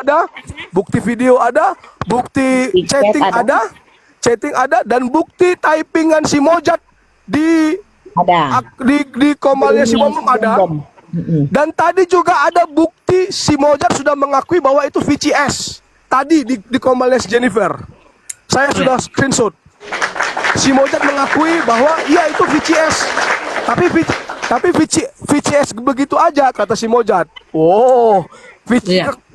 ada, bukti video ada, bukti chatting ada, dan bukti typingan si Mojat di komalnya si Bom ada. Dan tadi juga ada bukti si Mojat sudah mengakui bahwa itu VCS. Tadi di komalnya si Jennifer. Saya sudah screenshot. Si Mojat mengakui bahwa iya itu VCS. Tapi VCS begitu aja kata si Mojat. Oh, VCS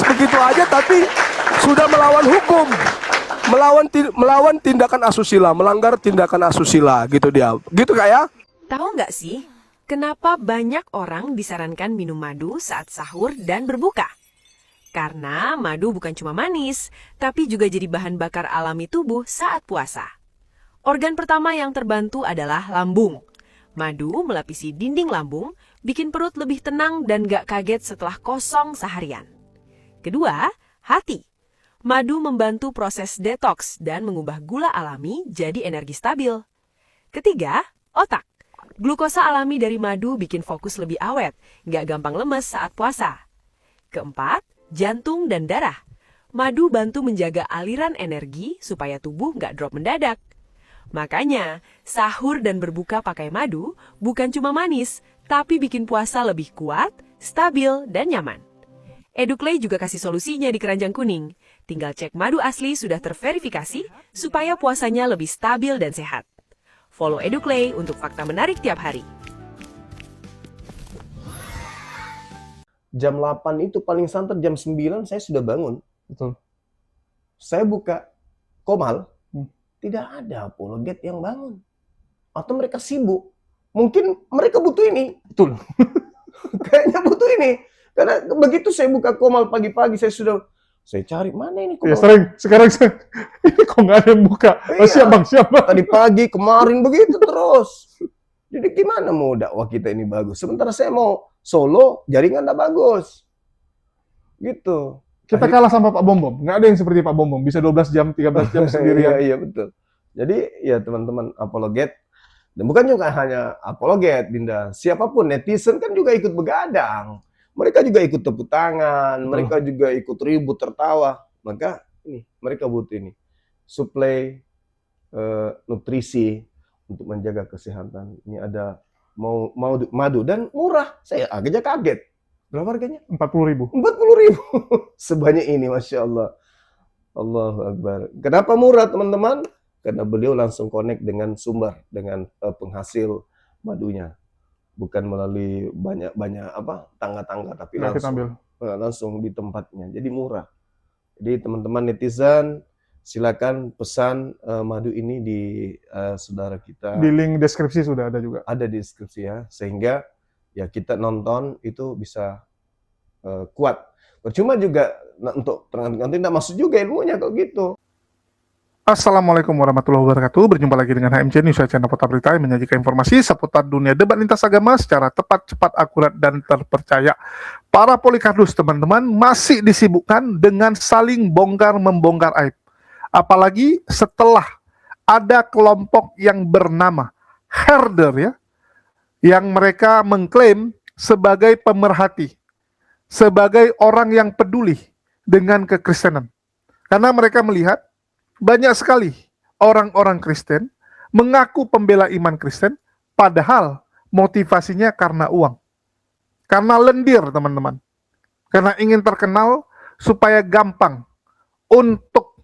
begitu aja tapi sudah melawan hukum. Melawan tindakan asusila, melanggar tindakan asusila gitu dia. Gitu Kak ya? Tahu nggak sih, kenapa banyak orang disarankan minum madu saat sahur dan berbuka? Karena madu bukan cuma manis, tapi juga jadi bahan bakar alami tubuh saat puasa. Organ pertama yang terbantu adalah lambung. Madu melapisi dinding lambung, bikin perut lebih tenang dan gak kaget setelah kosong seharian. Kedua, hati. Madu membantu proses detoks dan mengubah gula alami jadi energi stabil. Ketiga, otak. Glukosa alami dari madu bikin fokus lebih awet, gak gampang lemes saat puasa. Keempat, jantung dan darah. Madu bantu menjaga aliran energi supaya tubuh nggak drop mendadak. Makanya, sahur dan berbuka pakai madu bukan cuma manis, tapi bikin puasa lebih kuat, stabil, dan nyaman. Educlay juga kasih solusinya di keranjang kuning. Tinggal cek madu asli sudah terverifikasi supaya puasanya lebih stabil dan sehat. Follow Educlay untuk fakta menarik tiap hari. Jam 8 itu paling santer jam 9 saya sudah bangun. Betul. Saya buka Komal, tidak ada apologet yang bangun. Atau mereka sibuk. Mungkin mereka butuh ini. Betul. Kayaknya butuh ini. Karena begitu saya buka Komal pagi-pagi, saya cari, mana ini Ya Komal? sering, sekarang ini kok nggak ada yang buka. Oh, siap bang, siap bang. Tadi pagi, kemarin begitu terus. Jadi gimana mau dakwah kita ini bagus? Sementara saya mau solo, jaringan nggak bagus. Gitu. Kita kalah sama Pak Bom. Nggak ada yang seperti Pak Bom. Bisa 12 jam, 13 jam sendirian. Iya, betul. Jadi ya teman-teman apologet, dan bukan juga hanya apologet, Dinda. Siapapun netizen kan juga ikut begadang. Mereka juga ikut tepuk tangan, mereka juga ikut ribut tertawa. Maka ini mereka butuh ini. Suplai nutrisi untuk menjaga kesehatan. Ini ada mau madu dan murah. Saya agaknya kaget. Berapa harganya? 40.000. 40.000. Sebanyak ini, Masya Allah. Allahu Akbar. Kenapa murah, teman-teman? Karena beliau langsung connect dengan sumber, dengan penghasil madunya. Bukan melalui banyak tangga-tangga, tapi langsung di tempatnya. Jadi murah. Jadi teman-teman netizen, silakan pesan madu ini di saudara kita. Di link deskripsi sudah ada juga. Ada di deskripsi ya, sehingga ya kita nonton itu bisa kuat. Percuma juga untuk nanti tidak masuk juga ilmunya kalau gitu. Assalamualaikum warahmatullahi wabarakatuh. Berjumpa lagi dengan HMC News Channel Portal Berita yang menyajikan informasi seputar dunia debat lintas agama secara tepat, cepat, akurat, dan terpercaya. Para polikardus teman-teman masih disibukkan dengan saling bongkar-membongkar aib. Apalagi setelah ada kelompok yang bernama herder ya, yang mereka mengklaim sebagai pemerhati, sebagai orang yang peduli dengan kekristenan. Karena mereka melihat banyak sekali orang-orang Kristen mengaku pembela iman Kristen, padahal motivasinya karena uang. Karena lendir, teman-teman. Karena ingin terkenal supaya gampang untuk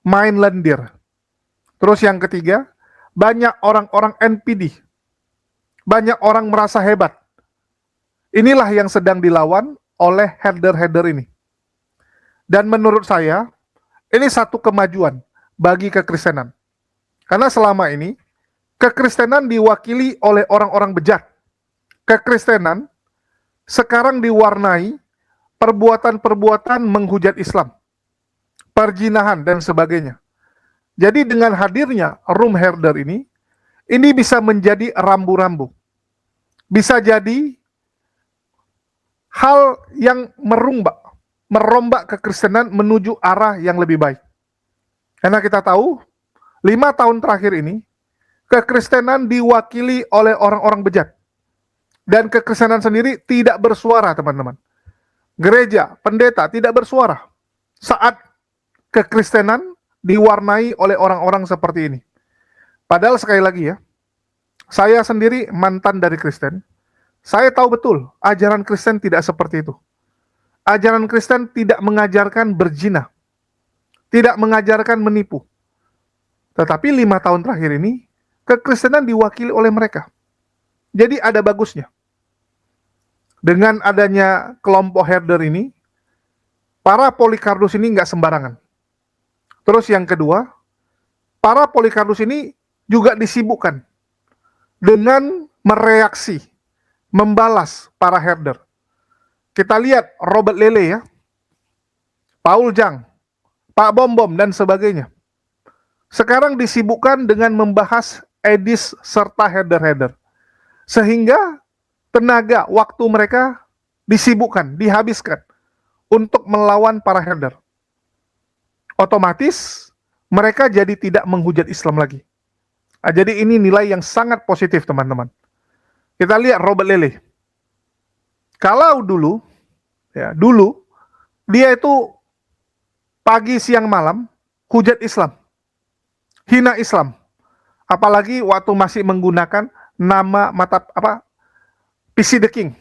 main lendir. Terus yang ketiga, banyak orang-orang NPD. Banyak orang merasa hebat. Inilah yang sedang dilawan oleh herder-herder ini. Dan menurut saya, ini satu kemajuan bagi kekristenan. Karena selama ini, kekristenan diwakili oleh orang-orang bejat. Kekristenan sekarang diwarnai perbuatan-perbuatan menghujat Islam, perjinahan, dan sebagainya. Jadi dengan hadirnya room herder ini bisa menjadi rambu-rambu. Bisa jadi hal yang merombak kekristenan menuju arah yang lebih baik. Karena kita tahu, 5 tahun terakhir ini, kekristenan diwakili oleh orang-orang bejat. Dan kekristenan sendiri tidak bersuara, teman-teman. gereja, pendeta tidak bersuara saat kekristenan diwarnai oleh orang-orang seperti ini. Padahal sekali lagi ya, saya sendiri mantan dari Kristen. Saya tahu betul ajaran Kristen tidak seperti itu. Ajaran Kristen tidak mengajarkan berzina, tidak mengajarkan menipu. Tetapi 5 tahun terakhir ini, kekristenan diwakili oleh mereka. Jadi ada bagusnya. Dengan adanya kelompok herder ini, para Polycarpus ini nggak sembarangan. Terus yang kedua, para Polycarpus ini juga disibukkan dengan mereaksi, membalas para herder. Kita lihat Robert Lele ya, Paul Jang, Pak Bom Bom, dan sebagainya. Sekarang disibukkan dengan membahas Edis serta herder-herder. Sehingga tenaga, waktu mereka disibukkan, dihabiskan untuk melawan para herder. Otomatis mereka jadi tidak menghujat Islam lagi. Nah, jadi ini nilai yang sangat positif teman-teman. Kita lihat Robert Lele. Kalau dulu dia itu pagi siang malam hujat Islam, hina Islam. Apalagi waktu masih menggunakan nama PC the King.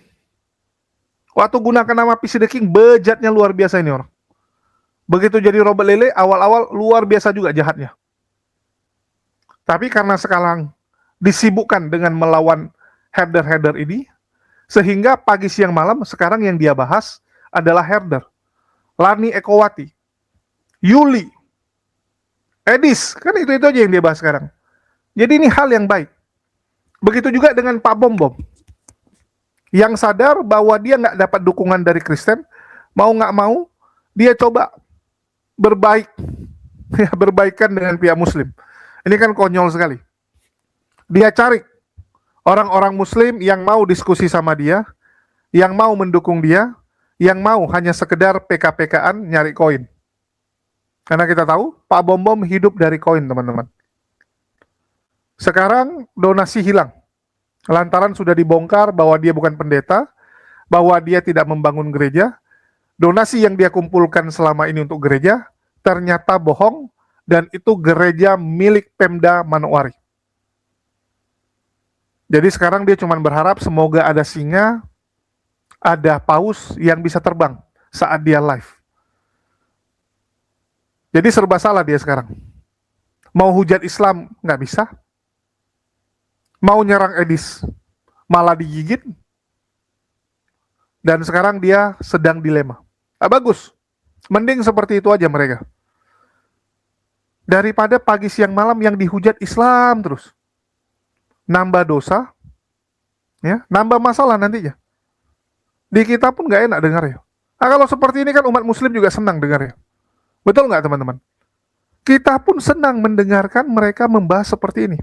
Waktu gunakan nama PC the King, bejatnya luar biasa ini orang. Begitu jadi Robert Lele, awal-awal luar biasa juga jahatnya. Tapi karena sekarang disibukkan dengan melawan herder-herder ini, sehingga pagi siang malam sekarang yang dia bahas adalah herder. Lani Ekowati, Yuli, Edis, kan itu aja yang dia bahas sekarang. Jadi ini hal yang baik. Begitu juga dengan Pak Bom Bom, yang sadar bahwa dia nggak dapat dukungan dari Kristen, mau nggak mau, dia coba berbaik, ya, berbaikan dengan pihak Muslim. Ini kan konyol sekali. Dia cari orang-orang Muslim yang mau diskusi sama dia, yang mau mendukung dia, yang mau hanya sekedar PK-PK-an nyari koin. Karena kita tahu Pak Bom Bom hidup dari koin, teman-teman. Sekarang donasi hilang. Lantaran sudah dibongkar bahwa dia bukan pendeta, bahwa dia tidak membangun gereja. Donasi yang dia kumpulkan selama ini untuk gereja ternyata bohong, dan itu gereja milik Pemda Manokwari. Jadi sekarang dia cuma berharap semoga ada singa, ada paus yang bisa terbang saat dia live. Jadi serba salah dia sekarang. Mau hujat Islam nggak bisa, mau nyerang Edis malah digigit, dan sekarang dia sedang dilema. Bagus, mending seperti itu aja mereka. Daripada pagi siang malam yang dihujat Islam terus. Nambah dosa, ya, nambah masalah nantinya. Di kita pun nggak enak dengar ya. Nah, kalau seperti ini kan umat Muslim juga senang dengar ya. Betul nggak teman-teman? Kita pun senang mendengarkan mereka membahas seperti ini.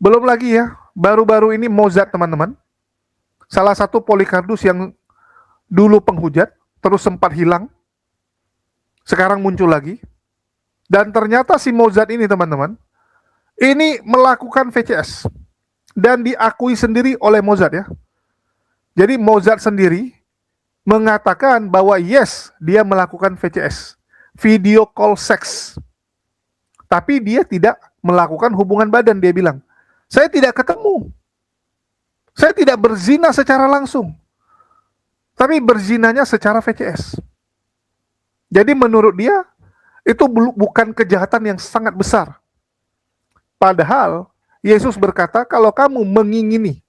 Belum lagi ya, baru-baru ini Mozart teman-teman. Salah satu Polycarpus yang dulu penghujat, terus sempat hilang, sekarang muncul lagi. Dan ternyata si Mozart ini teman-teman, ini melakukan VCS. Dan diakui sendiri oleh Mozart ya. Jadi Mozart sendiri mengatakan bahwa yes, dia melakukan VCS, video call sex. Tapi dia tidak melakukan hubungan badan, dia bilang. Saya tidak ketemu. Saya tidak berzina secara langsung. Tapi berzinanya secara VCS. Jadi menurut dia, itu bukan kejahatan yang sangat besar. Padahal, Yesus berkata, kalau kamu mengingini,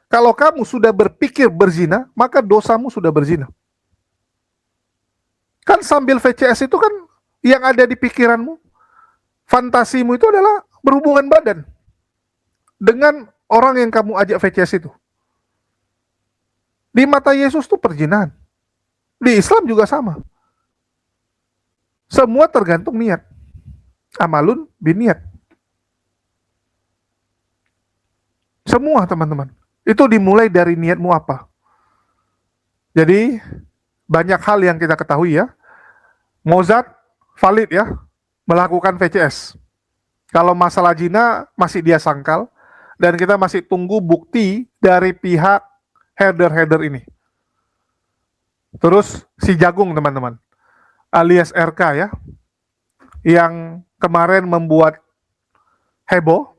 kalau kamu sudah berpikir berzina, maka dosamu sudah berzina. Kan sambil VCS itu kan, yang ada di pikiranmu, fantasimu itu adalah berhubungan badan dengan orang yang kamu ajak VCS itu. Di mata Yesus itu perzinahan. Di Islam juga sama. Semua tergantung niat. Amalun biniat. Semua teman-teman. Itu dimulai dari niatmu apa. Jadi banyak hal yang kita ketahui ya. Mozart valid ya, melakukan VCS. Kalau masalah zina masih dia sangkal. dan kita masih tunggu bukti dari pihak header ini. Terus si Jagung teman-teman, alias RK ya, yang kemarin membuat heboh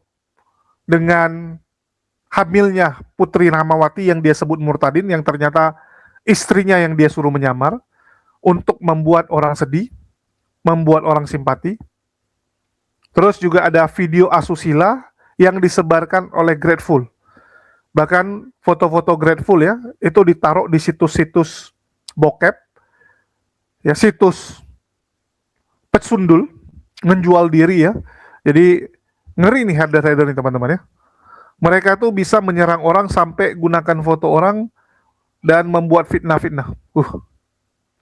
dengan hamilnya Putri Rahmawati yang dia sebut murtadin, yang ternyata istrinya yang dia suruh menyamar untuk membuat orang sedih, membuat orang simpati. Terus juga ada video asusila yang disebarkan oleh Grateful. Bahkan foto-foto Grateful ya, itu ditaruh di situs-situs bokep, ya situs pecundul, menjual diri ya. Jadi ngeri nih header-header nih teman-teman ya. Mereka tuh bisa menyerang orang sampai gunakan foto orang dan membuat fitnah-fitnah.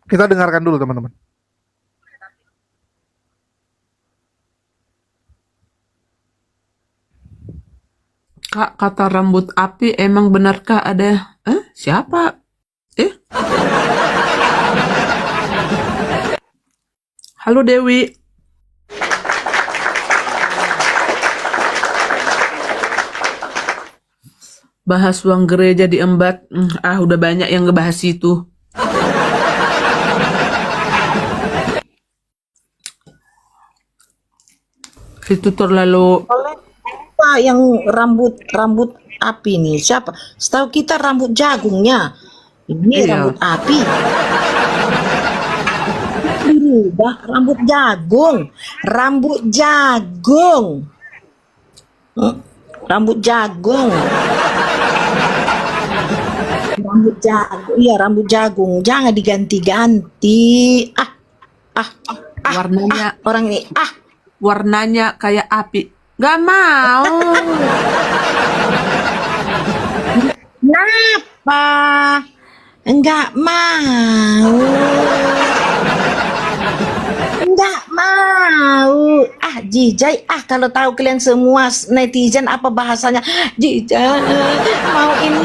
Kita dengarkan dulu teman-teman. Kak, kata rambut api emang benarkah ada? Siapa? Halo Dewi. Bahas uang gereja diembat. Udah banyak yang ngebahas itu. Itu terlalu... Siapa yang rambut api nih? Siapa? Setahu kita rambut jagungnya. Ini Iya. rambut api. Dirubah rambut jagung. Rambut jagung. Rambut jagung. Rambut jagung. Iya, rambut jagung. Jangan diganti-ganti. warnanya Orang ini. warnanya kayak api. Gak mau. Kenapa? Enggak mau. Enggak mau. Jijai. Kalau tahu kalian semua netizen apa bahasanya. Jijai. Mau ini.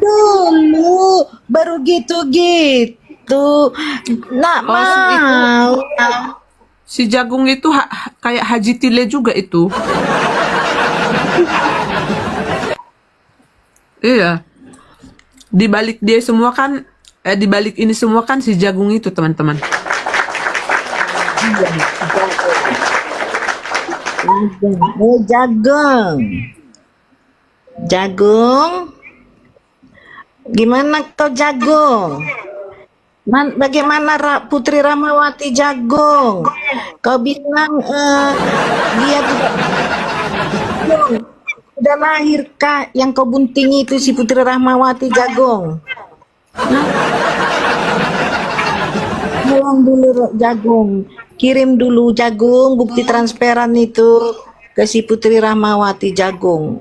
Dulu. Baru gitu-gitu. Enggak mau. Si Jagung itu kayak Haji Tile juga itu. Iya. Di balik dia semua kan, di balik ini semua kan si Jagung itu, teman-teman. Jagung. Jagung. Gimana kau Jagung? Bagaimana Putri Rahmawati Jagung? Kau bilang dia tidak sudah lahirkah yang kau buntingi itu si Putri Rahmawati Jagung? Pulang dulu Jagung, kirim dulu Jagung bukti transparan itu ke si Putri Rahmawati Jagung.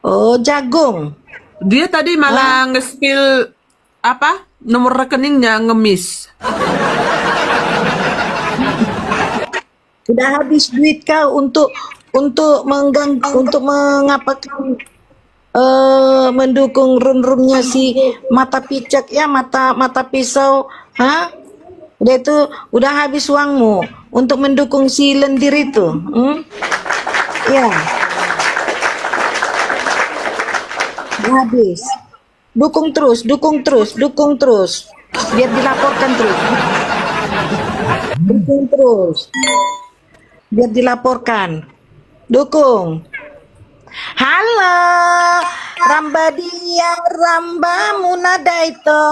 Oh Jagung. Dia tadi malah nge-spill apa? Nomor rekeningnya ngemis. Sudah habis duit kau untuk mengapakan mendukung rum-rumnya si mata picak ya, mata pisau, udah itu udah habis uangmu untuk mendukung si lendir itu, ya udah habis. Dukung terus biar dilaporkan terus. Dukung terus biar dilaporkan. Dukung. Halo Ramba dia, Ramba Munada itu.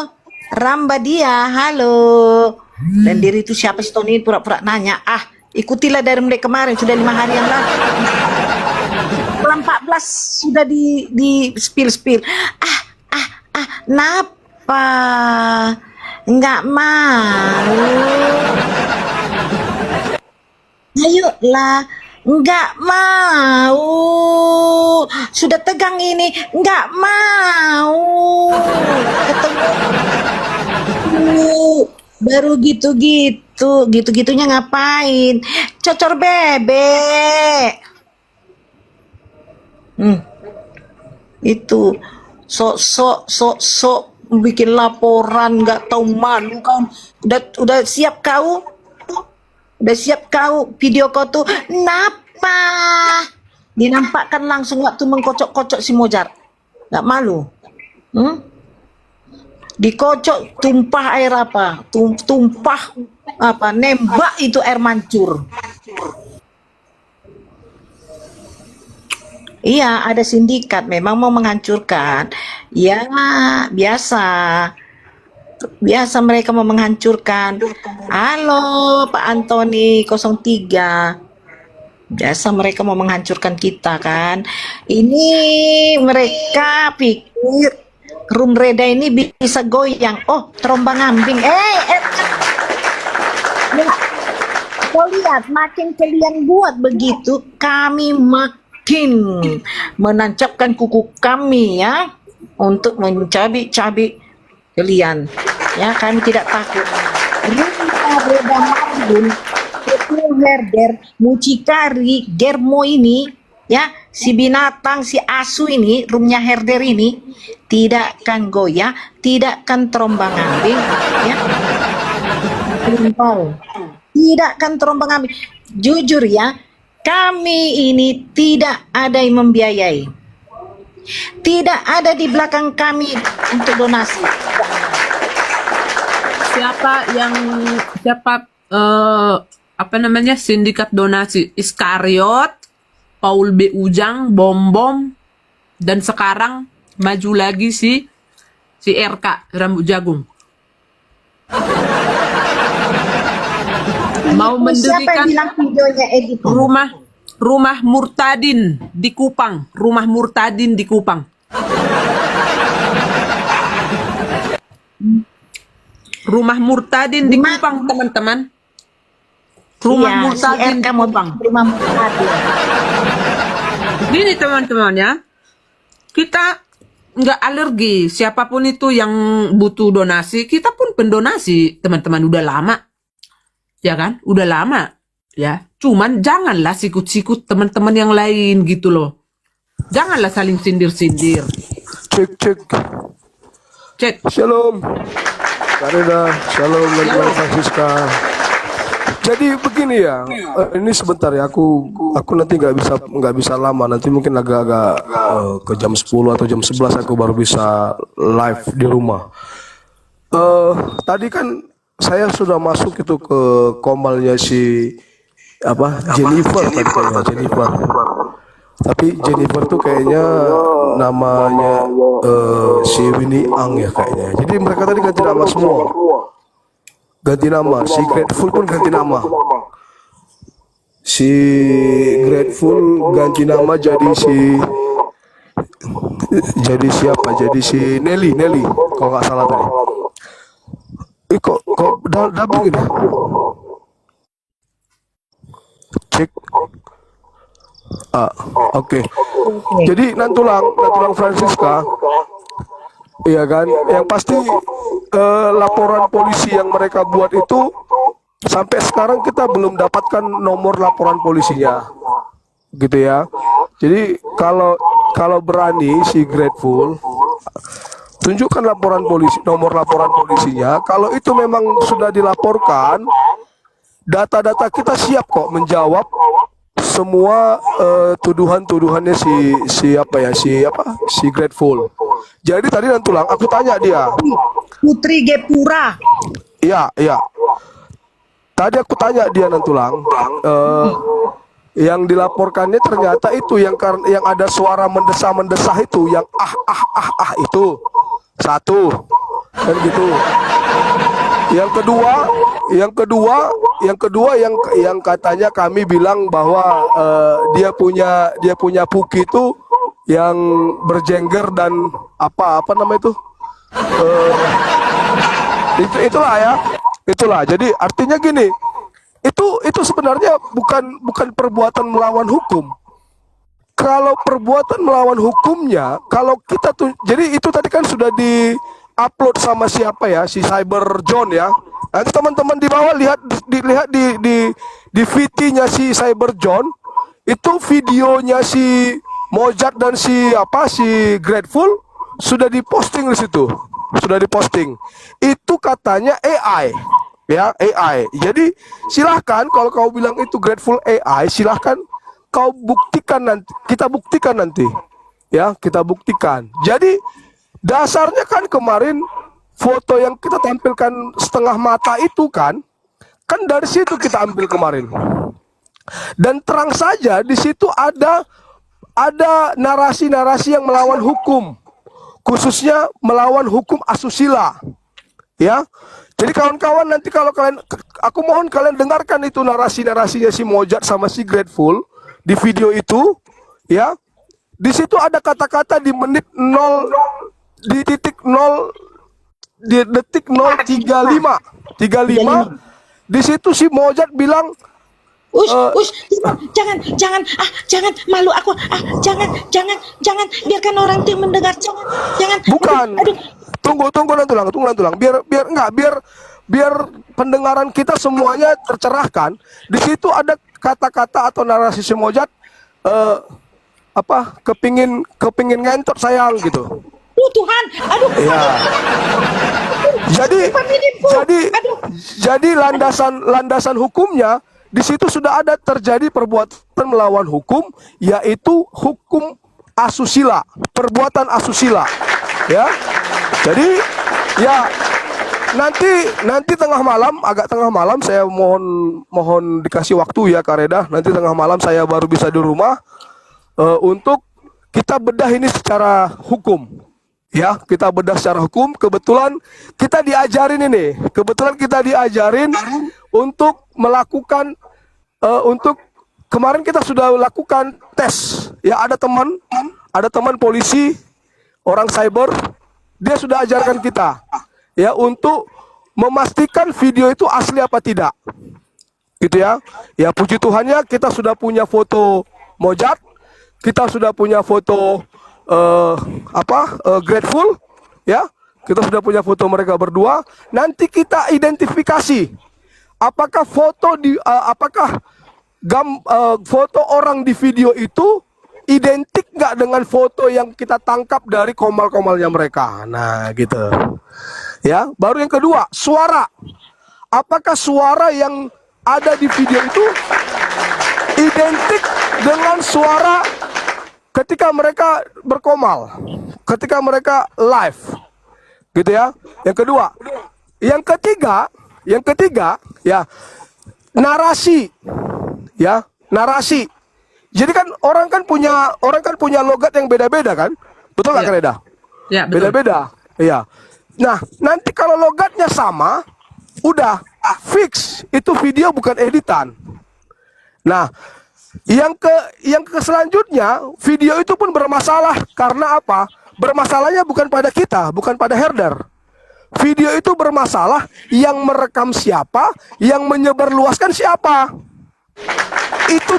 Ramba dia, halo. Dan diri itu siapa sih Tony, pura-pura nanya. Ikutilah dari mulai kemarin, sudah 5 hari yang lalu. Bulan 14 sudah di spill. Napa? Enggak mau. Ayolah. Enggak mau. Sudah tegang ini. Enggak mau. Ketemu. Baru gitu-gitu. Gitu-gitunya ngapain? Cocor bebek. Itu. Sok bikin laporan, nggak tahu malu kau. Udah siap kau? Udah siap kau video kau tuh? Napa? Dinampakkan langsung waktu mengkocok-kocok si Mojar. Nggak malu. Dikocok, tumpah air apa? Tumpah apa? Nembak itu air mancur. Iya, ada sindikat memang mau menghancurkan. Ya, biasa. Biasa mereka mau menghancurkan. Halo, Pak Antoni 03. Biasa mereka mau menghancurkan kita kan. Ini mereka pikir room Reda ini bisa goyang. Oh, terombang ambing. Ya, kau lihat makin kalian buat begitu, kami makin menancapkan kuku kami ya untuk mencabik-cabik kalian. Ya, kami tidak takut. Rumah Reda Mardun, Ketua Herder, Mucikari, Germo ini, ya, si binatang, si asu ini, rumahnya Herder ini, tidak akan goyah, tidak akan terombang ambing, ya. Tidak akan terombang ambing. Jujur ya, kami ini tidak ada yang membiayai. Tidak ada di belakang kami untuk donasi. Siapa apa namanya, sindikat donasi? Iskariot, Paul B. Ujang, Bom Bom, dan sekarang maju lagi si RK rambut jagung. Mau Siapa yang mendirikan bilang videonya edit? rumah Murtadin di Kupang. Rumah Murtadin di Kupang. Rumah Murtadin di Kupang, teman-teman. Rumah Iya, si Murtadin RK di mau Kupang. rumah Murtadin. Gini teman-teman ya, kita nggak alergi siapapun itu yang butuh donasi, kita pun pendonasi teman-teman, udah lama, ya kan, udah lama ya. Cuman janganlah sikut-sikut teman-teman yang lain gitu loh, janganlah saling sindir-sindir. Cek. Shalom, Karina. Shalom, Nandula Francisca. Jadi begini ya, ini sebentar ya, aku nanti nggak bisa lama, nanti mungkin agak-agak ke jam 10 atau jam 11 aku baru bisa live di rumah. Tadi kan saya sudah masuk itu ke komalnya si Jennifer tadi kayaknya, Jennifer. Tapi Jennifer tuh kayaknya namanya si Winnie Ang ya kayaknya. Jadi mereka tadi ganti nama semua. Ganti nama, si Grateful pun ganti nama. Si Grateful ganti nama jadi siapa? Jadi si Nelly kalau nggak salah tadi. Kok dubbing ini? Cek. Oke. Jadi Nantulang Francisca, iya kan? Yang pasti laporan polisi yang mereka buat itu sampai sekarang kita belum dapatkan nomor laporan polisinya, gitu ya. Jadi kalau berani si Grateful tunjukkan nomor laporan polisinya. Kalau itu memang sudah dilaporkan, data-data kita siap kok menjawab semua tuduhan-tuduhannya si Grateful. Jadi tadi Nantulang aku tanya dia. Putri Gepura. Iya. Tadi aku tanya dia Nantulang, yang dilaporkannya ternyata itu yang ada suara mendesah itu, yang itu satu, kan gitu. Yang kedua yang katanya kami bilang bahwa dia punya puki itu yang berjengger dan apa nama itu. Itulah. Jadi artinya gini, itu sebenarnya bukan perbuatan melawan hukum. Kalau perbuatan melawan hukumnya, kalau kita tuh, jadi itu tadi kan sudah di-upload sama siapa ya, si Cyber John ya. Nanti teman-teman di bawah lihat di VT-nya si Cyber John, itu videonya si Mojat dan si Grateful sudah diposting di situ. Sudah diposting. Itu katanya AI. Ya, AI. Jadi silahkan kalau kau bilang itu Grateful AI, silahkan kau buktikan nanti, kita buktikan nanti. Ya, kita buktikan. Jadi dasarnya kan kemarin foto yang kita tampilkan setengah mata itu kan dari situ kita ambil kemarin. Dan terang saja di situ ada narasi-narasi yang melawan hukum, khususnya melawan hukum asusila. Ya. Jadi kawan-kawan nanti kalau kalian, aku mohon kalian dengarkan itu narasi-narasinya si Mojad sama si Grateful di video itu, ya. Di situ ada kata-kata di menit 0 di titik 0 di detik 035 di situ si Mojad bilang jangan malu aku, jangan biarkan orang tuh mendengar, jangan. bukan. Aduh. Tunggu nanti lang. Biar pendengaran kita semuanya tercerahkan. Di situ ada kata-kata atau narasi si Mojad kepingin ngentot sayang gitu. Tuhan, aduh. Ya. Jadi landasan hukumnya di situ sudah ada terjadi perbuatan melawan hukum, yaitu hukum asusila, perbuatan asusila. Ya. Jadi ya nanti agak tengah malam saya mohon dikasih waktu ya Kak Reda. Nanti tengah malam saya baru bisa di rumah untuk kita bedah ini secara hukum. Ya, kita bedah secara hukum. Kebetulan kita diajarin untuk melakukan untuk kemarin kita sudah lakukan tes. Ya, ada teman polisi, orang cyber, dia sudah ajarkan kita ya untuk memastikan video itu asli apa tidak. Gitu ya. Ya, puji Tuhannya kita sudah punya foto Mojad, kita sudah punya foto Grateful, ya, kita sudah punya foto mereka berdua. Nanti kita identifikasi apakah foto orang di video itu identik nggak dengan foto yang kita tangkap dari komal-komalnya mereka. Nah, gitu. Ya, baru yang kedua, suara. Apakah suara yang ada di video itu identik dengan suara ketika mereka berkomal, ketika mereka live, gitu ya. Yang kedua, yang ketiga, ya, narasi, ya, narasi. Jadi kan orang kan punya logat yang beda-beda kan, betul nggak, Ya. Reda? Ya, betul. Beda-beda, iya. Nah, nanti kalau logatnya sama, udah fix itu video bukan editan. Nah, yang selanjutnya, video itu pun bermasalah karena apa? Bermasalahnya bukan pada kita, bukan pada herder. Video itu bermasalah yang merekam siapa, yang menyebarluaskan siapa. Itu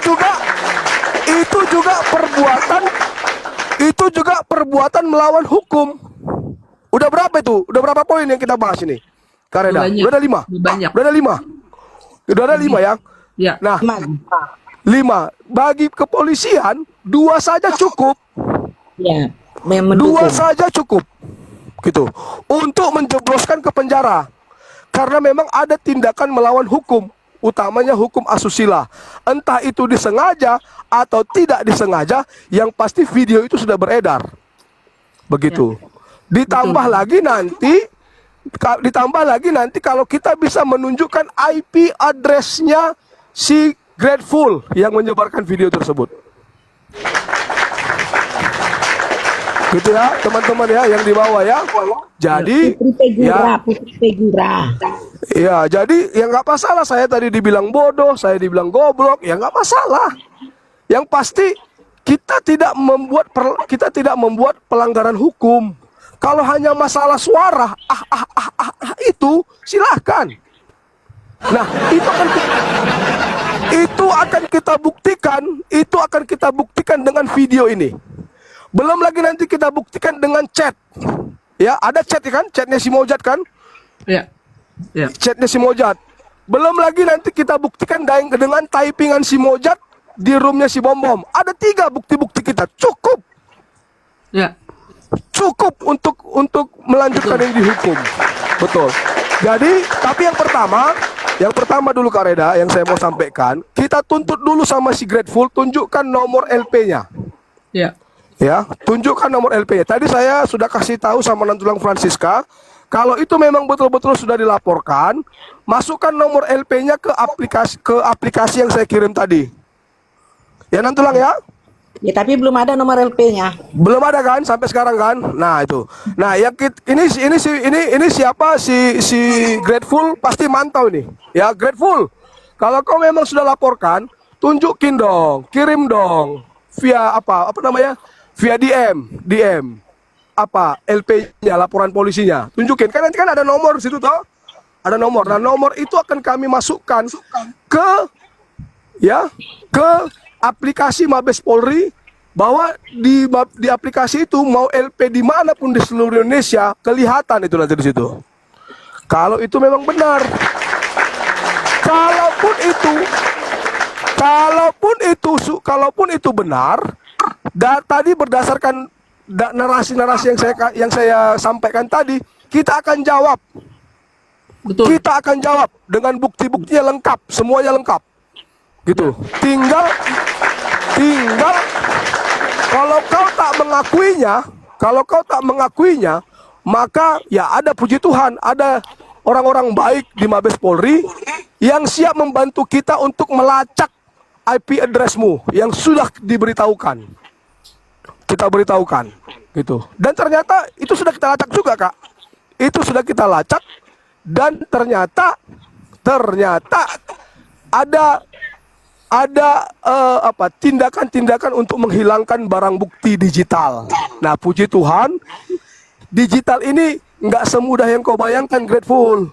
juga perbuatan melawan hukum. Udah berapa itu? Udah berapa poin yang kita bahas ini? Kareda, Banyak. udah ada 5. Banyak. Udah ada 5 ya. Ya. Nah, 5. Bagi kepolisian, 2 saja cukup. Ya, memang 2 saja cukup. Gitu. Untuk menjebloskan ke penjara. Karena memang ada tindakan melawan hukum, utamanya hukum asusila. Entah itu disengaja atau tidak disengaja, yang pasti video itu sudah beredar. Begitu. Ditambah lagi nanti kalau kita bisa menunjukkan IP address-nya si Grateful yang menyebarkan video tersebut. Gitu ya, teman-teman ya yang di bawah ya. Jadi Putri Pegura. ya, jadi ya nggak masalah saya tadi dibilang bodoh, saya dibilang goblok, ya nggak masalah. Yang pasti kita tidak membuat pelanggaran hukum. Kalau hanya masalah suara, itu silahkan. Nah, itu akan kita buktikan dengan video ini. Belum lagi nanti kita buktikan dengan chat. Ya, ada chat kan? Chatnya si Mojad kan? Ya. Ya. Chatnya si Mojad. Belum lagi nanti kita buktikan dengan typingan si Mojad di roomnya si Bom Bom. Ada 3 bukti-bukti kita. Cukup. Ya. Cukup untuk melanjutkan ini dihukum. Betul. Jadi, tapi yang pertama Yang pertama dulu Kak Reda, yang saya mau sampaikan, kita tuntut dulu sama si Grateful, tunjukkan nomor LP-nya. Ya. Ya, tunjukkan nomor LP-nya. Tadi saya sudah kasih tahu sama Nantulang Francisca, kalau itu memang betul-betul sudah dilaporkan, masukkan nomor LP-nya ke aplikasi yang saya kirim tadi. Ya Nantulang ya? Ya, tapi belum ada nomor LP-nya. Belum ada kan sampai sekarang kan? Nah, itu. Nah, ini siapa si Grateful pasti mantau nih. Ya, Grateful. Kalau kau memang sudah laporkan, tunjukin dong, kirim dong via apa namanya? Via DM. Apa LP-nya, laporan polisinya. Tunjukin. Kan nanti kan ada nomor di situ toh? Ada nomor. Nah, nomor itu akan kami masukkan ke aplikasi Mabes Polri, bahwa di aplikasi itu mau LP dimanapun di seluruh Indonesia kelihatan itu nanti di situ. Kalau itu memang benar, kalaupun itu benar, tadi berdasarkan narasi-narasi yang saya sampaikan tadi, kita akan jawab. Betul. Kita akan jawab dengan bukti-buktinya lengkap, semuanya lengkap. Gitu. Tinggal kalau kau tak mengakuinya, maka ya ada, puji Tuhan, ada orang-orang baik di Mabes Polri yang siap membantu kita untuk melacak IP addressmu yang sudah diberitahukan. Kita beritahukan gitu. Dan ternyata itu sudah kita lacak juga, Kak. Itu sudah kita lacak dan ternyata ada tindakan-tindakan untuk menghilangkan barang bukti digital. Nah, puji Tuhan, digital ini nggak semudah yang kau bayangkan, Grateful.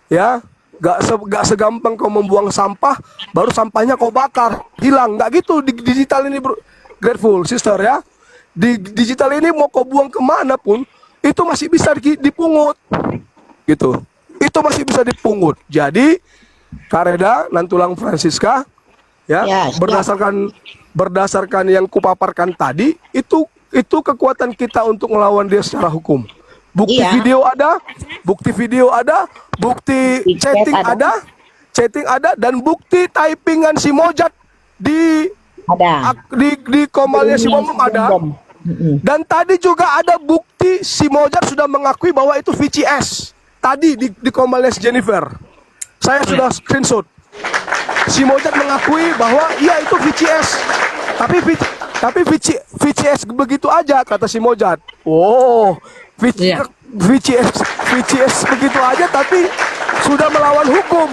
Ya, nggak segampang kau membuang sampah, baru sampahnya kau bakar, hilang. Nggak gitu di digital ini, Grateful, sister ya. Di digital ini mau kau buang kemana pun, itu masih bisa dipungut. Gitu. Itu masih bisa dipungut. Jadi, Kak Reda, Nantulang Francisca, ya, berdasarkan yang kupaparkan tadi, itu kekuatan kita untuk melawan dia secara hukum. Bukti video ada, bukti chatting ada, dan bukti typingan si Mojat di komalnya si Momom ada. Dan tadi juga ada bukti si Mojat sudah mengakui bahwa itu VCS. Tadi di komalnya si Jennifer. Saya sudah screenshot. Si Mojat mengakui bahwa iya itu VCS. Tapi VCS begitu aja, kata si Mojat. Oh, VCS begitu aja, tapi sudah melawan hukum,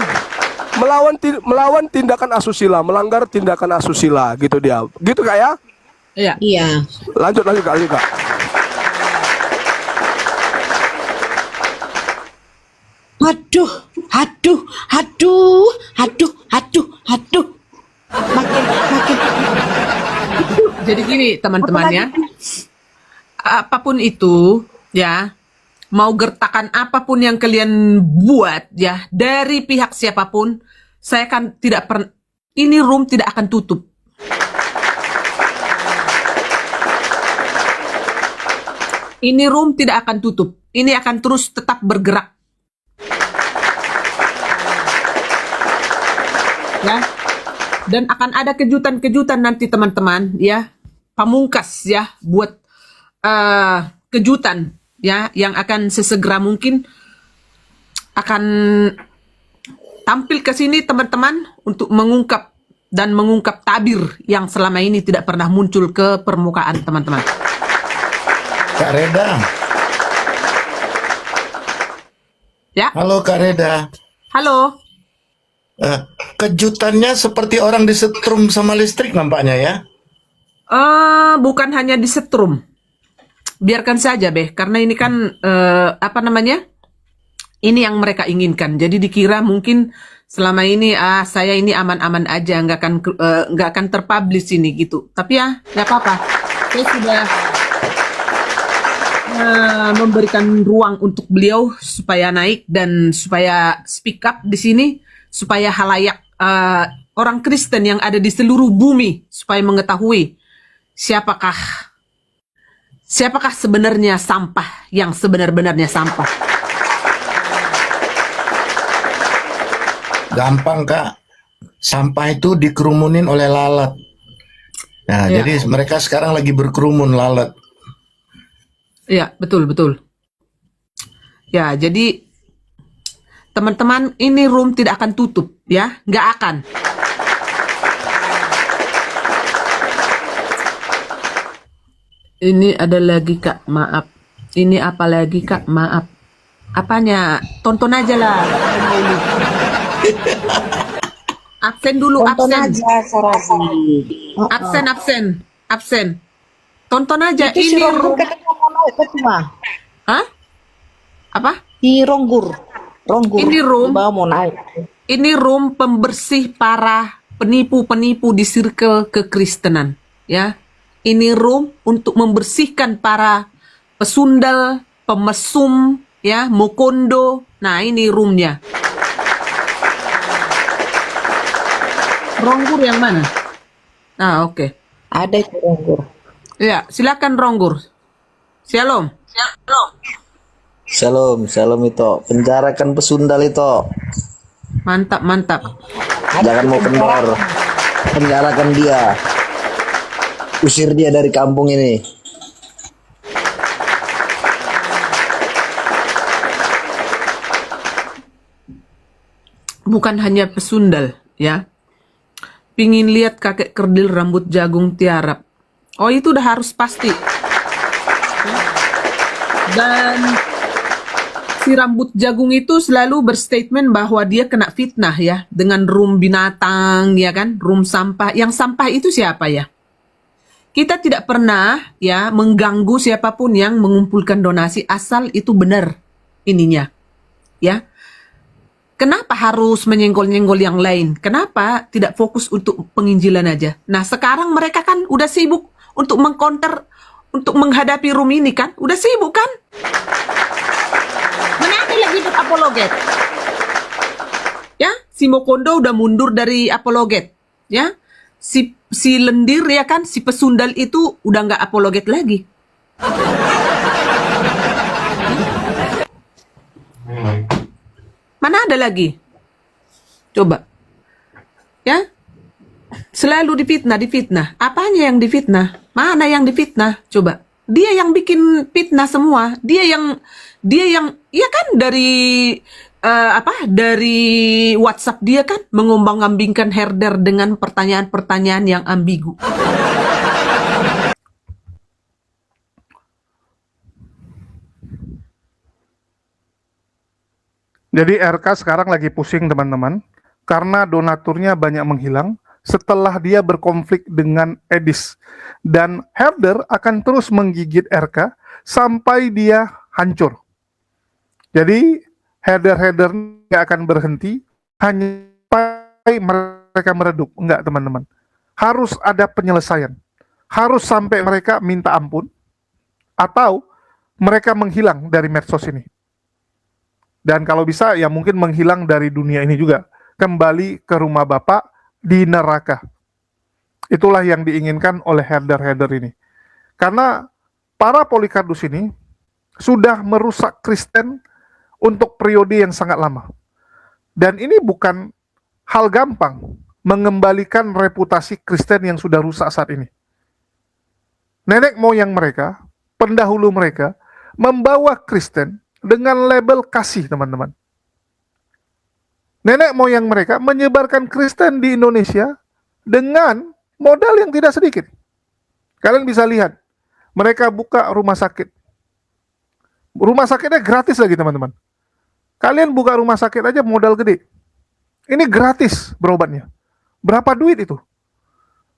melawan tindakan asusila, melanggar tindakan asusila, gitu dia. Gitu Kak ya? Iya. Lanjut Kak. Aduh. Makin. Jadi gini teman-teman ya, apapun itu ya, mau gertakan apapun yang kalian buat ya, dari pihak siapapun, saya kan ini room tidak akan tutup. Ini room tidak akan tutup. Ini akan terus tetap bergerak. Ya. Dan akan ada kejutan-kejutan nanti teman-teman ya, pamungkas ya, buat kejutan ya, yang akan sesegera mungkin akan tampil ke sini teman-teman untuk mengungkap tabir yang selama ini tidak pernah muncul ke permukaan teman-teman. Kak Reda. Ya. Halo Kak Reda. Halo. Kejutannya seperti orang disetrum sama listrik nampaknya ya. Bukan hanya disetrum. Biarkan saja karena ini kan ini yang mereka inginkan. Jadi dikira mungkin selama ini saya ini aman-aman aja, nggak akan terpublish ini gitu. Tapi ya nggak apa-apa. Saya sudah memberikan ruang untuk beliau supaya naik dan supaya speak up di sini, supaya halayak orang Kristen yang ada di seluruh bumi supaya mengetahui siapakah sebenarnya sampah yang sebenar-benarnya sampah. gampang Kak. Sampah itu dikerumunin oleh lalat. Nah, Ya, jadi mereka sekarang lagi berkerumun lalat. ya, betul, betul. Ya, jadi teman-teman, ini room tidak akan tutup, ya, nggak akan. Ini ada lagi Kak, maaf. Ini apa lagi Kak, maaf. Apanya? Tonton aja lah. Absen dulu, Tonton absen. aja Sarasi. Absen, absen, absen. Tonton aja. Itu si Ini Ronggur room. katanya mau naik ke cuma. Hah? Apa? Di Ronggur. Ronggur. Ini room. Di bawah mau naik. Ini room pembersih para penipu-penipu di circle kekristenan, ya. Ini room untuk membersihkan para pesundal, pemesum, ya, mokondo. Nah, ini roomnya. Ronggur yang mana? Nah, oke. Ada itu Ronggur. Ya, silakan Ronggur. Shalom. Shalom itu. Penjarakan pesundal itu. Mantap, mantap. Jangan mau kendor. Penjarakan dia. Usir dia dari kampung ini. Bukan hanya pesundal, ya. Pingin lihat kakek kerdil rambut jagung tiarap. Oh, itu udah harus pasti. Dan si rambut jagung itu selalu berstatement bahwa dia kena fitnah, ya, dengan room binatang, ya kan, room sampah. Yang sampah itu siapa, ya? Kita tidak pernah, ya, mengganggu siapapun yang mengumpulkan donasi asal itu benar ininya, ya. Kenapa harus menyenggol-nyenggol yang lain? Kenapa tidak fokus untuk penginjilan aja? Nah, sekarang mereka kan udah sibuk untuk mengcounter, untuk menghadapi room ini kan? Udah sibuk kan? Mana ada lagi apologet? Ya, si Mokondo udah mundur dari apologet. Ya, si lendir, ya kan, si pesundal itu udah nggak apologet lagi. Mana ada lagi? Coba. Ya, selalu difitnah. Apanya yang difitnah? Mana yang difitnah? Coba. Dia yang bikin fitnah semua. Dia yang ya kan dari dari WhatsApp dia kan mengombang-ambingkan herder dengan pertanyaan-pertanyaan yang ambigu. Jadi RK sekarang lagi pusing teman-teman, karena donaturnya banyak menghilang setelah dia berkonflik dengan Edis. Dan herder akan terus menggigit RK sampai dia hancur. Jadi herder-herder nggak akan berhenti hanya sampai mereka meredup. Enggak teman-teman. Harus ada penyelesaian. Harus sampai mereka minta ampun atau mereka menghilang dari medsos ini. Dan kalau bisa ya mungkin menghilang dari dunia ini juga. Kembali ke rumah Bapak di neraka. Itulah yang diinginkan oleh herder-herder ini. Karena para Polikardus ini sudah merusak Kristen untuk periode yang sangat lama. Dan ini bukan hal gampang mengembalikan reputasi Kristen yang sudah rusak saat ini. Nenek moyang mereka, pendahulu mereka, membawa Kristen dengan label kasih, teman-teman. Nenek moyang mereka menyebarkan Kristen di Indonesia dengan modal yang tidak sedikit. Kalian bisa lihat, mereka buka rumah sakit. Rumah sakitnya gratis lagi, teman-teman. Kalian buka rumah sakit aja modal gede. Ini gratis berobatnya. Berapa duit itu?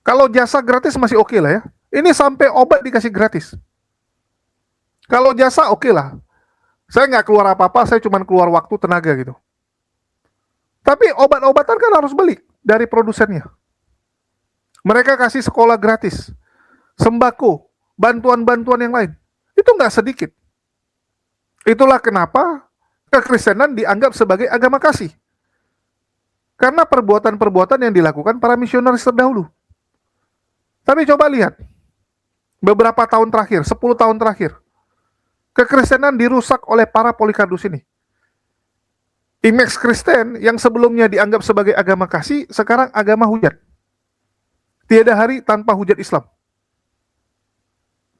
Kalau jasa gratis masih oke lah ya. Ini sampai obat dikasih gratis. Kalau jasa oke lah. Saya nggak keluar apa-apa, saya cuma keluar waktu, tenaga gitu. Tapi obat-obatan kan harus beli dari produsennya. Mereka kasih sekolah gratis, sembako, bantuan-bantuan yang lain. Itu nggak sedikit. Itulah kenapa kekristenan dianggap sebagai agama kasih. Karena perbuatan-perbuatan yang dilakukan para misionaris terdahulu. Tapi coba lihat, beberapa tahun terakhir, 10 tahun terakhir, kekristenan dirusak oleh para Polikardus ini. Image Kristen yang sebelumnya dianggap sebagai agama kasih, sekarang agama hujat. Tiada hari tanpa hujat Islam.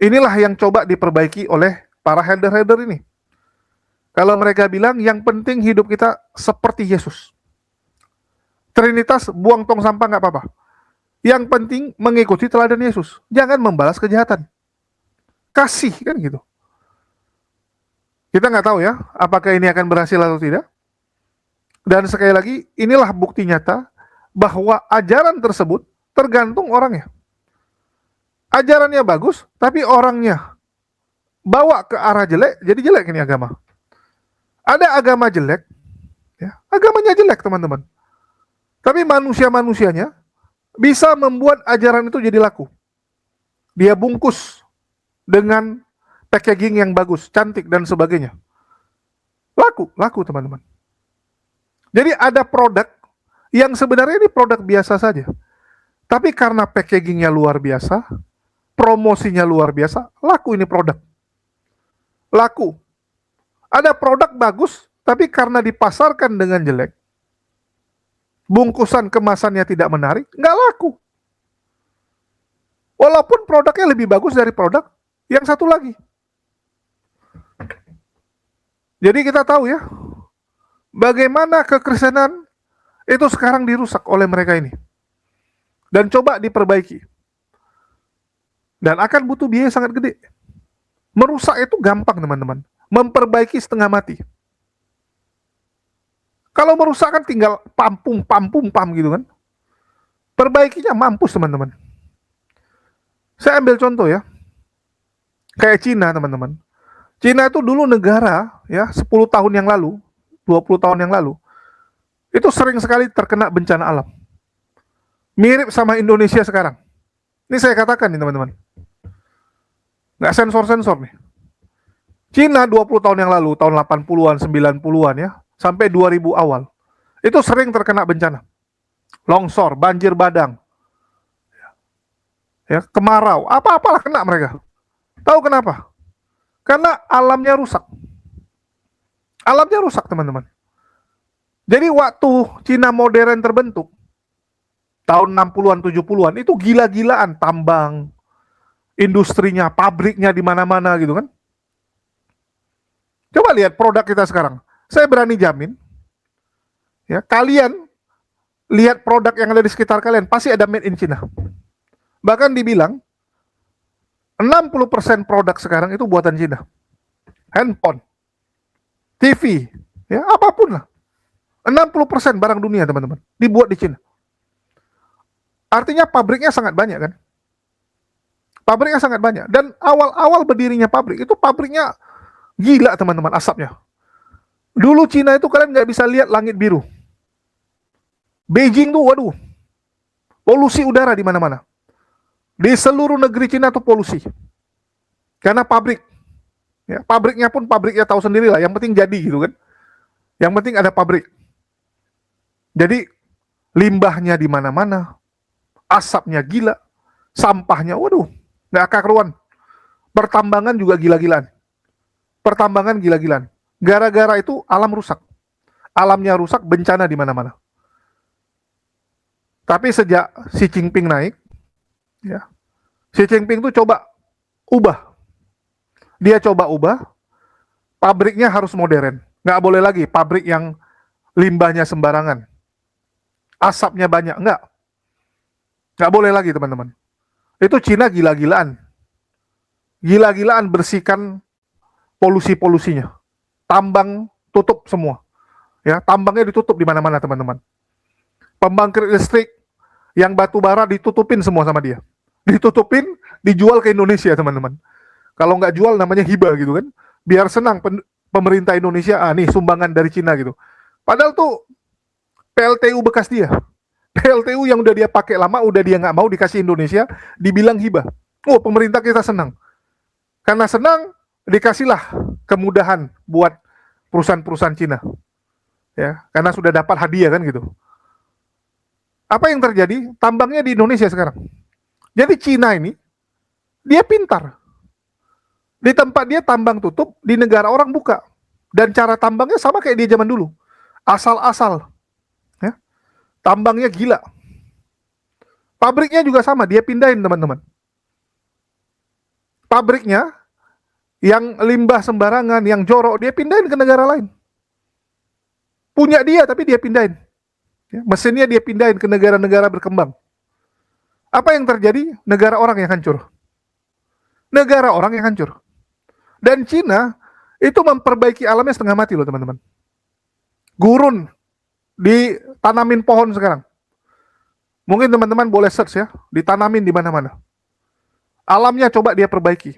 Inilah yang coba diperbaiki oleh para header-header ini. Kalau mereka bilang yang penting hidup kita seperti Yesus. Trinitas, buang tong sampah nggak apa-apa. Yang penting mengikuti teladan Yesus. Jangan membalas kejahatan. Kasih, kan gitu. Kita nggak tahu ya, apakah ini akan berhasil atau tidak. Dan sekali lagi, inilah bukti nyata bahwa ajaran tersebut tergantung orangnya. Ajarannya bagus, tapi orangnya bawa ke arah jelek, jadi jelek ini agama. Ada agama jelek, ya, agamanya jelek teman-teman. Tapi manusia-manusianya bisa membuat ajaran itu jadi laku. Dia bungkus dengan packaging yang bagus, cantik dan sebagainya. Laku teman-teman. Jadi ada produk yang sebenarnya ini produk biasa saja. Tapi karena packagingnya luar biasa, promosinya luar biasa, laku ini produk. Laku. Ada produk bagus, tapi karena dipasarkan dengan jelek, bungkusan kemasannya tidak menarik, nggak laku. Walaupun produknya lebih bagus dari produk yang satu lagi. Jadi kita tahu ya, bagaimana kekristenan itu sekarang dirusak oleh mereka ini. Dan coba diperbaiki. Dan akan butuh biaya sangat gede. Merusak itu gampang teman-teman. Memperbaiki setengah mati. Kalau merusak kan tinggal pam gitu kan. Perbaikinya mampus teman-teman. Saya ambil contoh ya. Kayak Cina teman-teman. Cina itu dulu negara ya 10 tahun yang lalu, 20 tahun yang lalu, itu sering sekali terkena bencana alam. Mirip sama Indonesia sekarang. Ini saya katakan nih teman-teman. Nggak sensor-sensor nih. Cina 20 tahun yang lalu, tahun 80-an, 90-an ya, sampai 2000 awal. Itu sering terkena bencana. Longsor, banjir bandang. Ya, kemarau, apa-apalah kena mereka. Tahu kenapa? Karena alamnya rusak. Alamnya rusak, teman-teman. Jadi waktu Cina modern terbentuk, tahun 60-an, 70-an, itu gila-gilaan tambang, industrinya, pabriknya di mana-mana gitu kan. Coba lihat produk kita sekarang. Saya berani jamin, ya kalian lihat produk yang ada di sekitar kalian, pasti ada made in China. Bahkan dibilang, 60% produk sekarang itu buatan Cina. Handphone, TV, ya apapun lah. 60% barang dunia teman-teman, dibuat di Cina. Artinya pabriknya sangat banyak kan. Pabriknya sangat banyak. Dan awal-awal berdirinya pabrik, itu pabriknya gila teman-teman asapnya. Dulu Cina itu kalian nggak bisa lihat langit biru. Beijing tuh, waduh, polusi udara di mana-mana. Di seluruh negeri Cina tuh polusi. Karena pabrik. Ya, pabriknya pun pabriknya tahu sendiri lah, yang penting jadi gitu kan. Yang penting ada pabrik. Jadi limbahnya di mana-mana, asapnya gila, sampahnya waduh, nggak karuan. Pertambangan juga gila-gilaan. Pertambangan gila-gilaan. Gara-gara itu alam rusak. Alamnya rusak, bencana di mana-mana. Tapi sejak Xi Jinping naik, ya, Xi Jinping tuh coba ubah. Dia coba ubah, pabriknya harus modern. Nggak boleh lagi pabrik yang limbahnya sembarangan. Asapnya banyak, nggak. Nggak boleh lagi teman-teman. Itu Cina gila-gilaan. Gila-gilaan bersihkan polusi-polusinya. Tambang tutup semua. Ya, tambangnya ditutup di mana-mana teman-teman. Pembangkit listrik yang batu bara ditutupin semua sama dia. Ditutupin, dijual ke Indonesia teman-teman. Kalau nggak jual namanya hibah gitu kan. Biar senang pemerintah Indonesia, nih sumbangan dari Cina gitu. Padahal tuh PLTU bekas dia. PLTU yang udah dia pakai lama, udah dia nggak mau dikasih Indonesia, dibilang hibah. Oh, pemerintah kita senang. Karena senang, dikasihlah kemudahan buat perusahaan-perusahaan Cina. Ya, karena sudah dapat hadiah kan gitu. Apa yang terjadi? Tambangnya di Indonesia sekarang. Jadi Cina ini, dia pintar. Di tempat dia tambang tutup, di negara orang buka. Dan cara tambangnya sama kayak dia zaman dulu. asal-asal, ya. Tambangnya gila. Pabriknya juga sama, dia pindahin teman-teman. Pabriknya yang limbah sembarangan, yang jorok, dia pindahin ke negara lain. Punya dia, tapi dia pindahin. Ya, mesinnya dia pindahin ke negara-negara berkembang. Apa yang terjadi? Negara orang yang hancur. Negara orang yang hancur. Dan Cina itu memperbaiki alamnya setengah mati loh teman-teman. Gurun, ditanamin pohon sekarang. Mungkin teman-teman boleh search ya, ditanamin di mana-mana. Alamnya coba dia perbaiki.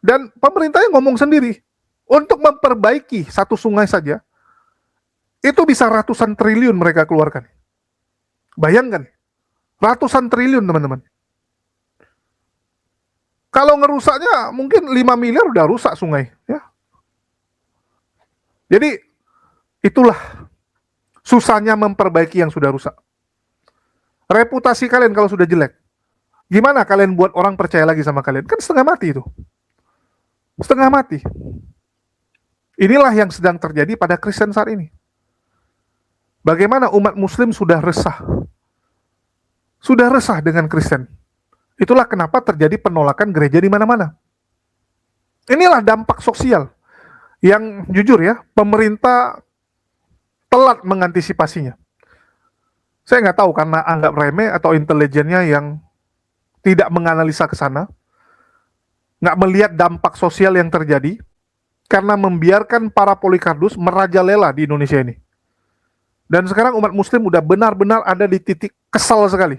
Dan pemerintahnya ngomong sendiri, untuk memperbaiki satu sungai saja, itu bisa ratusan triliun mereka keluarkan. Bayangkan, ratusan triliun teman-teman. Kalau ngerusaknya mungkin 5 miliar udah rusak sungai. Ya. Jadi itulah susahnya memperbaiki yang sudah rusak. Reputasi kalian kalau sudah jelek, gimana kalian buat orang percaya lagi sama kalian? Kan setengah mati itu. Setengah mati. Inilah yang sedang terjadi pada Kristen saat ini. Bagaimana umat muslim sudah resah. Sudah resah dengan Kristen. Itulah kenapa terjadi penolakan gereja di mana-mana. Inilah dampak sosial yang jujur ya, pemerintah telat mengantisipasinya. Saya nggak tahu karena anggap remeh atau intelijennya yang tidak menganalisa ke sana, nggak melihat dampak sosial yang terjadi karena membiarkan para Polikardus merajalela di Indonesia ini. Dan sekarang umat muslim udah benar-benar ada di titik kesal sekali.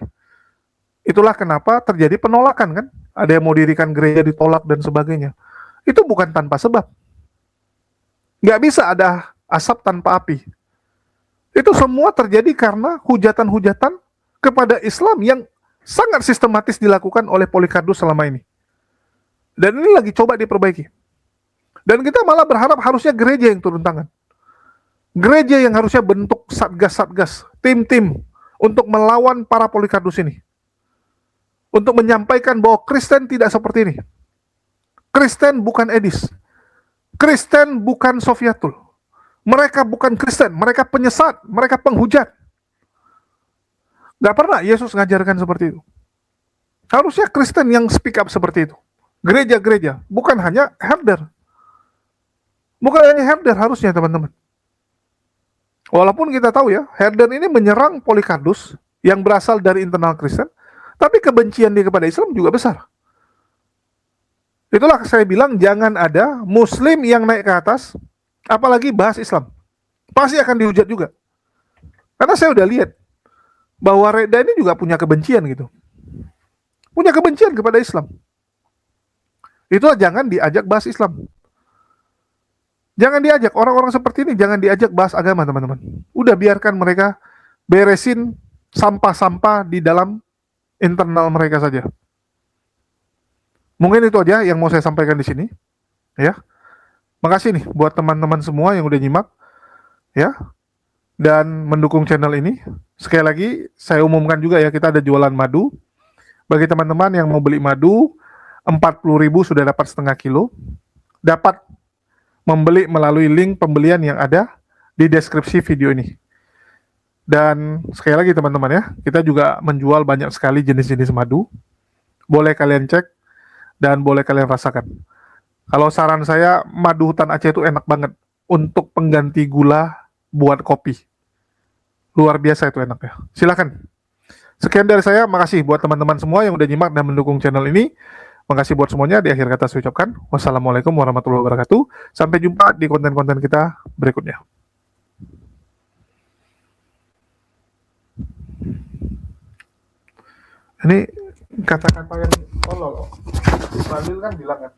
Itulah kenapa terjadi penolakan kan. Ada yang mau dirikan gereja ditolak dan sebagainya. Itu bukan tanpa sebab. Nggak bisa ada asap tanpa api. Itu semua terjadi karena hujatan-hujatan kepada Islam yang sangat sistematis dilakukan oleh Polikardus selama ini. Dan ini lagi coba diperbaiki. Dan kita malah berharap harusnya gereja yang turun tangan. Gereja yang harusnya bentuk satgas-satgas, tim-tim untuk melawan para Polikardus ini. Untuk menyampaikan bahwa Kristen tidak seperti ini. Kristen bukan Edis. Kristen bukan Sofiatul. Mereka bukan Kristen, mereka penyesat, mereka penghujat. Gak pernah Yesus ngajarkan seperti itu. Harusnya Kristen yang speak up seperti itu. Gereja-gereja, bukan hanya herder. Bukan hanya herder harusnya teman-teman. Walaupun kita tahu ya, herder ini menyerang Polikardus yang berasal dari internal Kristen, tapi kebencian dia kepada Islam juga besar. Itulah saya bilang jangan ada Muslim yang naik ke atas, apalagi bahas Islam. Pasti akan dihujat juga. Karena saya udah lihat bahwa Reda ini juga punya kebencian gitu. Punya kebencian kepada Islam. Itulah jangan diajak bahas Islam. Jangan diajak, orang-orang seperti ini jangan diajak bahas agama teman-teman. Udah biarkan mereka beresin sampah-sampah di dalam internal mereka saja. Mungkin itu aja yang mau saya sampaikan di sini. Ya. Makasih nih buat teman-teman semua yang udah nyimak ya dan mendukung channel ini. Sekali lagi saya umumkan juga ya, kita ada jualan madu. Bagi teman-teman yang mau beli madu 40.000 sudah dapat setengah kilo. Dapat membeli melalui link pembelian yang ada di deskripsi video ini. Dan sekali lagi teman-teman ya, kita juga menjual banyak sekali jenis-jenis madu. Boleh kalian cek dan boleh kalian rasakan. Kalau saran saya, madu hutan Aceh itu enak banget untuk pengganti gula buat kopi. Luar biasa itu enaknya. Silakan. Sekian dari saya, makasih buat teman-teman semua yang udah nyimak dan mendukung channel ini. Makasih buat semuanya. Di akhir kata saya ucapkan wassalamualaikum warahmatullahi wabarakatuh. Sampai jumpa di konten-konten kita berikutnya. Ini kata-kata yang tolol. Balil kan bilang kan,